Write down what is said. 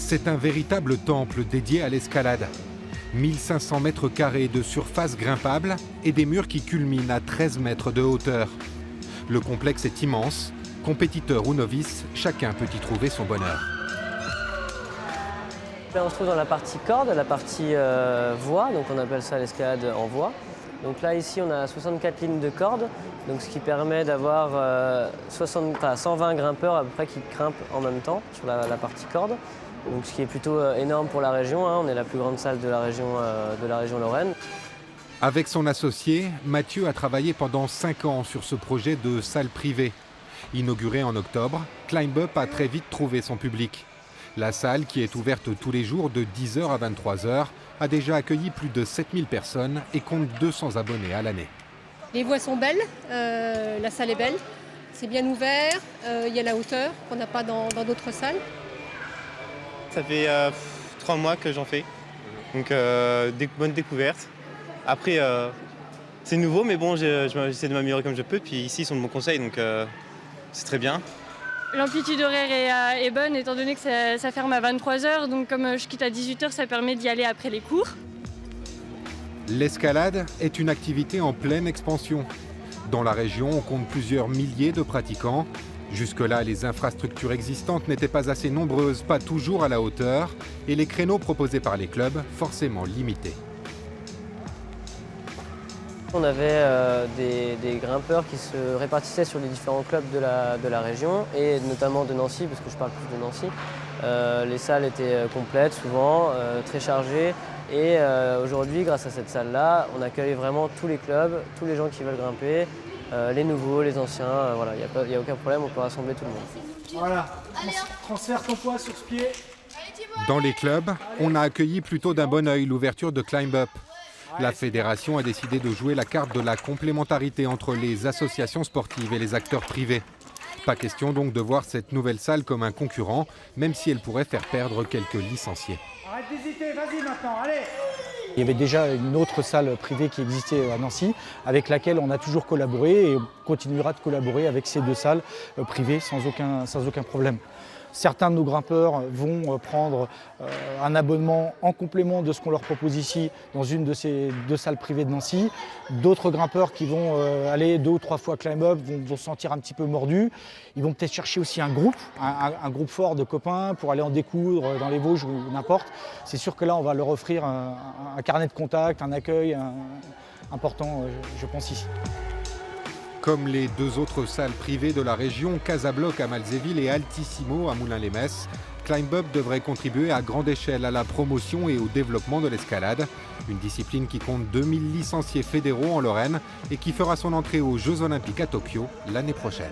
C'est un véritable temple dédié à l'escalade. 1500 mètres carrés de surface grimpable et des murs qui culminent à 13 mètres de hauteur. Le complexe est immense. Compétiteurs ou novices, chacun peut y trouver son bonheur. Là, on se trouve dans la partie corde, la partie voie, donc on appelle ça l'escalade en voie. Donc là, ici, on a 64 lignes de cordes, donc ce qui permet d'avoir 120 grimpeurs à peu près qui grimpent en même temps sur la partie corde. Donc, ce qui est plutôt énorme pour la région, hein. On est la plus grande salle de la région Lorraine. Avec son associé, Mathieu a travaillé pendant 5 ans sur ce projet de salle privée. Inauguré en octobre, Climb Up a très vite trouvé son public. La salle, qui est ouverte tous les jours de 10h à 23h, a déjà accueilli plus de 7000 personnes et compte 200 abonnés à l'année. Les voies sont belles, la salle est belle, c'est bien ouvert, il y a la hauteur qu'on n'a pas dans d'autres salles. Ça fait 3 mois que j'en fais, donc bonne découverte. Après, c'est nouveau, mais bon, j'essaie de m'améliorer comme je peux. Puis ici, ils sont de bons conseils, donc c'est très bien. L'amplitude horaire est bonne, étant donné que ça ferme à 23h. Donc comme je quitte à 18h, ça permet d'y aller après les cours. L'escalade est une activité en pleine expansion. Dans la région, on compte plusieurs milliers de pratiquants. Jusque-là, les infrastructures existantes n'étaient pas assez nombreuses, pas toujours à la hauteur, et les créneaux proposés par les clubs forcément limités. On avait des grimpeurs qui se répartissaient sur les différents clubs de la région et notamment de Nancy, parce que je parle plus de Nancy. Les salles étaient complètes souvent, très chargées et aujourd'hui, grâce à cette salle-là, on accueille vraiment tous les clubs, tous les gens qui veulent grimper, les nouveaux, les anciens, voilà, il n'y a aucun problème, on peut rassembler tout le monde. Voilà, transfère ton poids sur ce pied. Dans les clubs, on a accueilli plutôt d'un bon œil l'ouverture de Climb Up. La fédération a décidé de jouer la carte de la complémentarité entre les associations sportives et les acteurs privés. Pas question donc de voir cette nouvelle salle comme un concurrent, même si elle pourrait faire perdre quelques licenciés. Arrête d'hésiter, vas-y maintenant, allez. Il y avait déjà une autre salle privée qui existait à Nancy, avec laquelle on a toujours collaboré et on continuera de collaborer avec ces 2 salles privées sans aucun problème. Certains de nos grimpeurs vont prendre un abonnement en complément de ce qu'on leur propose ici dans une de ces 2 salles privées de Nancy. D'autres grimpeurs qui vont aller 2 ou 3 fois Climb Up vont se sentir un petit peu mordus. Ils vont peut-être chercher aussi un groupe fort de copains pour aller en découdre dans les Vosges ou n'importe. C'est sûr que là, on va leur offrir un carnet de contact, un accueil important, je pense, ici. Comme les 2 autres salles privées de la région, Casabloc à Malzéville et Altissimo à Moulins-les-Metz, Climb Up devrait contribuer à grande échelle à la promotion et au développement de l'escalade, une discipline qui compte 2000 licenciés fédéraux en Lorraine et qui fera son entrée aux Jeux Olympiques à Tokyo l'année prochaine.